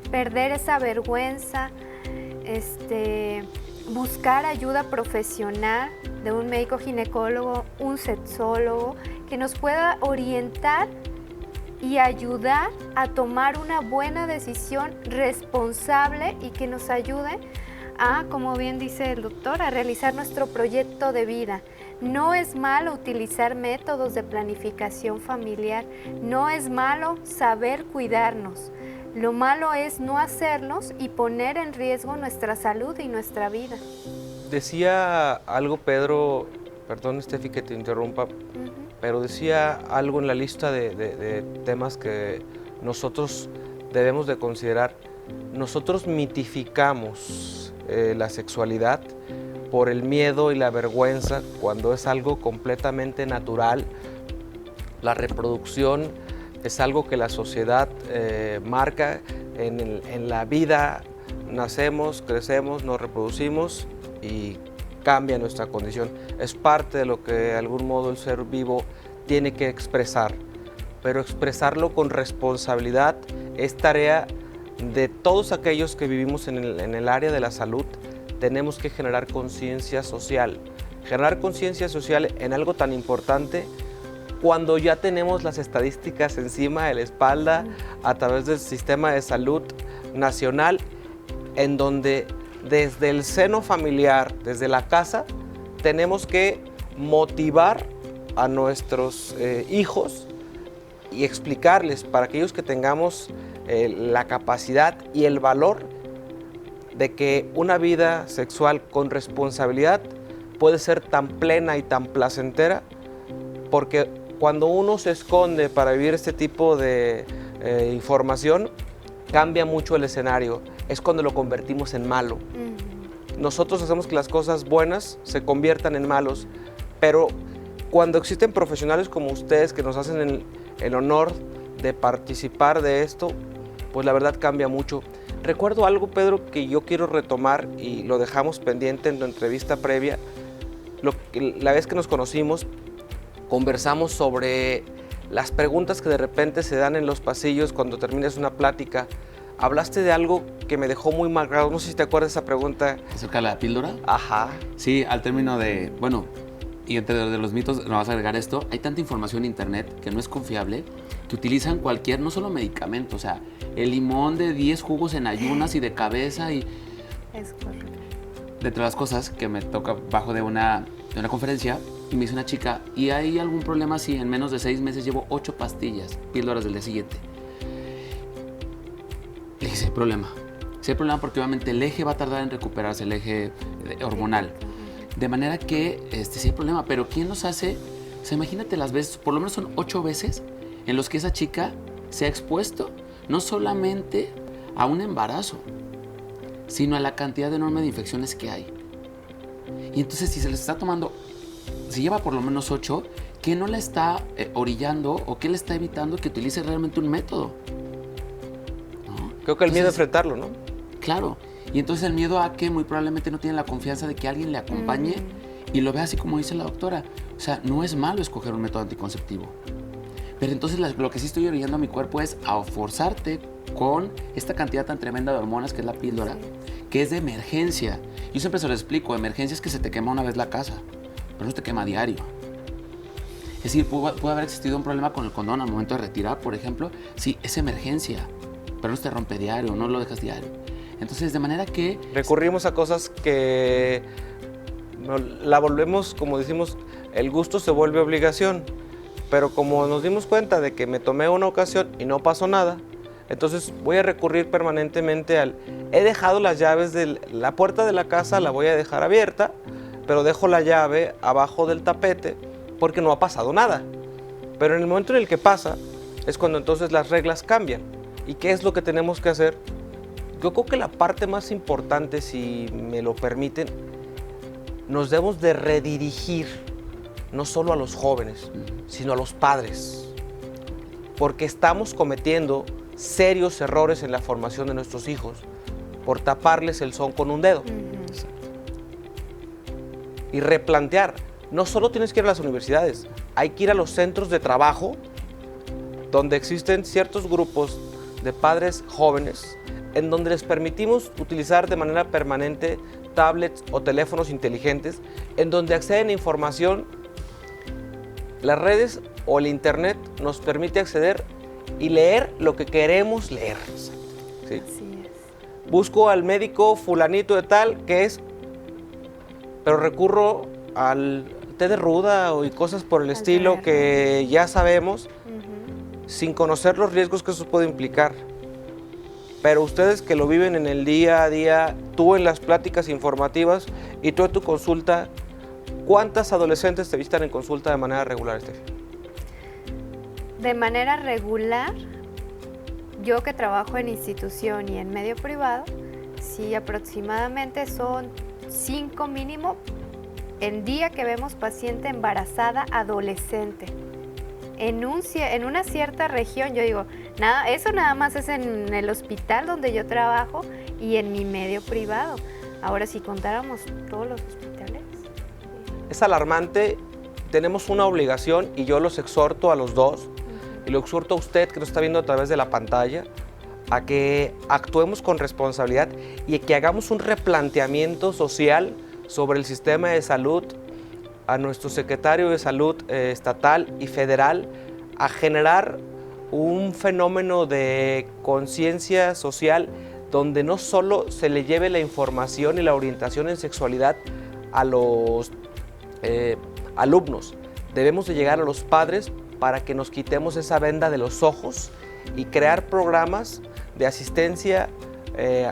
perder esa vergüenza, buscar ayuda profesional de un médico ginecólogo, un sexólogo, que nos pueda orientar y ayudar a tomar una buena decisión responsable y que nos ayude a, como bien dice el doctor, a realizar nuestro proyecto de vida. No es malo utilizar métodos de planificación familiar, no es malo saber cuidarnos. Lo malo es no hacerlos y poner en riesgo nuestra salud y nuestra vida. Decía algo Pedro, perdón Steffi que te interrumpa, pero decía algo en la lista de temas que nosotros debemos de considerar. Nosotros mitificamos la sexualidad por el miedo y la vergüenza cuando es algo completamente natural. La reproducción es algo que la sociedad marca en la vida. Nacemos, crecemos, nos reproducimos y cambia nuestra condición. Es parte de lo que de algún modo el ser vivo tiene que expresar, pero expresarlo con responsabilidad es tarea de todos aquellos que vivimos en el área de la salud. Tenemos que generar conciencia social. Generar conciencia social en algo tan importante cuando ya tenemos las estadísticas encima de la espalda a través del sistema de salud nacional, en donde desde el seno familiar, desde la casa, tenemos que motivar a nuestros hijos y explicarles, para aquellos que tengamos la capacidad y el valor de que una vida sexual con responsabilidad puede ser tan plena y tan placentera, porque cuando uno se esconde para vivir este tipo de información, cambia mucho el escenario. Es cuando lo convertimos en malo. Nosotros hacemos que las cosas buenas se conviertan en malos, pero cuando existen profesionales como ustedes que nos hacen el honor de participar de esto, pues la verdad cambia mucho. Recuerdo algo, Pedro, que yo quiero retomar y lo dejamos pendiente en tu entrevista previa. La vez que nos conocimos, conversamos sobre las preguntas que de repente se dan en los pasillos cuando terminas una plática. Hablaste de algo que me dejó muy marcado, no sé si te acuerdas de esa pregunta. ¿Acerca de la píldora? Ajá. Sí, al término de, bueno, y entre de los mitos, nos vas a agregar esto, hay tanta información en internet que no es confiable, que utilizan cualquier, no solo medicamento, o sea, el limón de 10 jugos en ayunas y de cabeza y... Es correcto. De entre las cosas que me toca bajo de una conferencia, y me dice una chica, ¿y hay algún problema si en menos de 6 meses llevo 8 pastillas, píldoras del día siguiente? Le dije, sí hay problema. Sí hay problema porque obviamente el eje va a tardar en recuperarse, el eje hormonal. De manera que sí hay problema, pero ¿quién nos hace? O sea, imagínate las veces, por lo menos son 8 veces en los que esa chica se ha expuesto no solamente a un embarazo, sino a la cantidad enorme de infecciones que hay. Y entonces si se les está tomando, si lleva por lo menos 8, ¿qué no la está orillando o qué le está evitando que utilice realmente un método? ¿No? Creo que el miedo a enfrentarlo, ¿no? Claro. Y entonces el miedo a que muy probablemente no tiene la confianza de que alguien le acompañe y lo vea así como dice la doctora. O sea, no es malo escoger un método anticonceptivo. Pero entonces lo que sí estoy orillando a mi cuerpo es a forzarte con esta cantidad tan tremenda de hormonas que es la píldora, que es de emergencia. Yo siempre se lo explico, emergencia es que se te quema una vez la casa, pero no se te quema a diario. Es decir, puede haber existido un problema con el condón al momento de retirar, por ejemplo. Sí, es emergencia, pero no se te rompe diario, no lo dejas diario. Entonces, de manera que... Recurrimos a cosas que la volvemos, como decimos, el gusto se vuelve obligación. Pero como nos dimos cuenta de que me tomé una ocasión y no pasó nada, entonces voy a recurrir permanentemente al... He dejado las llaves de la puerta de la casa, la voy a dejar abierta, pero dejo la llave abajo del tapete porque no ha pasado nada. Pero en el momento en el que pasa, es cuando entonces las reglas cambian. ¿Y qué es lo que tenemos que hacer? Yo creo que la parte más importante, si me lo permiten, nos debemos de redirigir no solo a los jóvenes, sino a los padres. porque estamos cometiendo serios errores en la formación de nuestros hijos por taparles el son con un dedo. Y replantear, no solo tienes que ir a las universidades, hay que ir a los centros de trabajo donde existen ciertos grupos de padres jóvenes en donde les permitimos utilizar de manera permanente tablets o teléfonos inteligentes, en donde acceden a información. Las redes o el internet nos permite acceder y leer lo que queremos leer. ¿Sí? Busco al médico fulanito de tal que es, pero recurro al té de ruda y cosas por el estilo que ya sabemos, sin conocer los riesgos que eso puede implicar. Pero ustedes que lo viven en el día a día, tú en las pláticas informativas y tú en tu consulta, ¿cuántas adolescentes te visitan en consulta de manera regular, Estefi? De manera regular, yo que trabajo en institución y en medio privado, sí, aproximadamente son 5 mínimo en día que vemos paciente embarazada adolescente. En una cierta región, yo digo, eso nada más es en el hospital donde yo trabajo y en mi medio privado. Ahora, si contáramos todos los hospitales. Es alarmante, tenemos una obligación y yo los exhorto a los dos, y lo exhorto a usted que nos está viendo a través de la pantalla, a que actuemos con responsabilidad y que hagamos un replanteamiento social sobre el sistema de salud, a nuestro secretario de Salud estatal y federal, a generar un fenómeno de conciencia social donde no solo se le lleve la información y la orientación en sexualidad a los alumnos, debemos de llegar a los padres para que nos quitemos esa venda de los ojos y crear programas de asistencia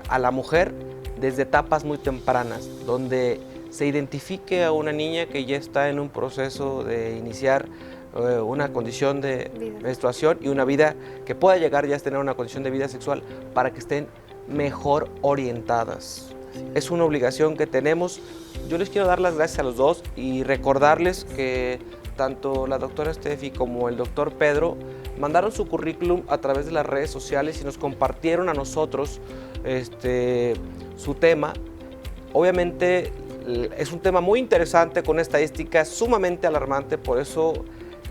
a la mujer desde etapas muy tempranas, donde se identifique a una niña que ya está en un proceso de iniciar una condición de menstruación y una vida que pueda llegar ya a tener una condición de vida sexual para que estén mejor orientadas. Es una obligación que tenemos. Yo les quiero dar las gracias a los dos y recordarles que tanto la doctora Estefi como el doctor Pedro mandaron su currículum a través de las redes sociales y nos compartieron a nosotros su tema. Obviamente es un tema muy interesante con una estadística sumamente alarmante, por eso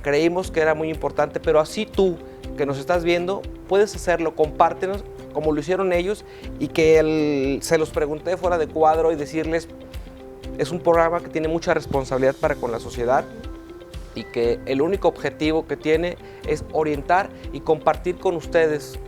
creímos que era muy importante, pero así tú que nos estás viendo puedes hacerlo, compártenos como lo hicieron ellos y que se los pregunté fuera de cuadro y decirles, es un programa que tiene mucha responsabilidad para con la sociedad y que el único objetivo que tiene es orientar y compartir con ustedes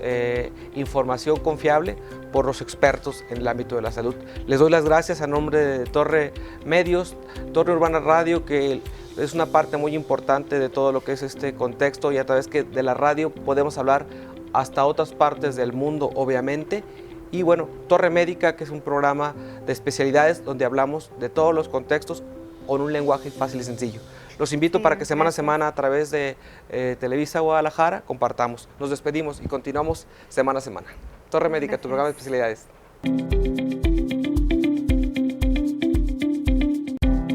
información confiable por los expertos en el ámbito de la salud. Les doy las gracias a nombre de Torre Medios, Torre Urbana Radio, que es una parte muy importante de todo lo que es este contexto y a través de la radio podemos hablar hasta otras partes del mundo, obviamente. Y bueno, Torre Médica, que es un programa de especialidades donde hablamos de todos los contextos con un lenguaje fácil y sencillo. Los invito para que semana a semana a través de Televisa Guadalajara compartamos. Nos despedimos y continuamos semana a semana. Torre Médica, tu programa de especialidades.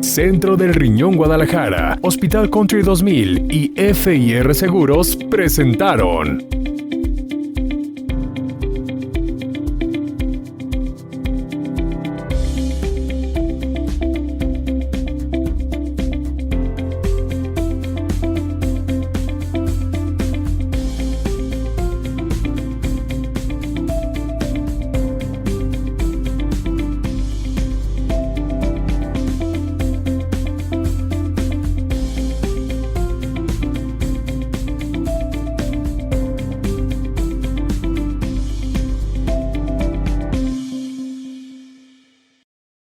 Centro del Riñón Guadalajara, Hospital Country 2000 y FIR Seguros presentaron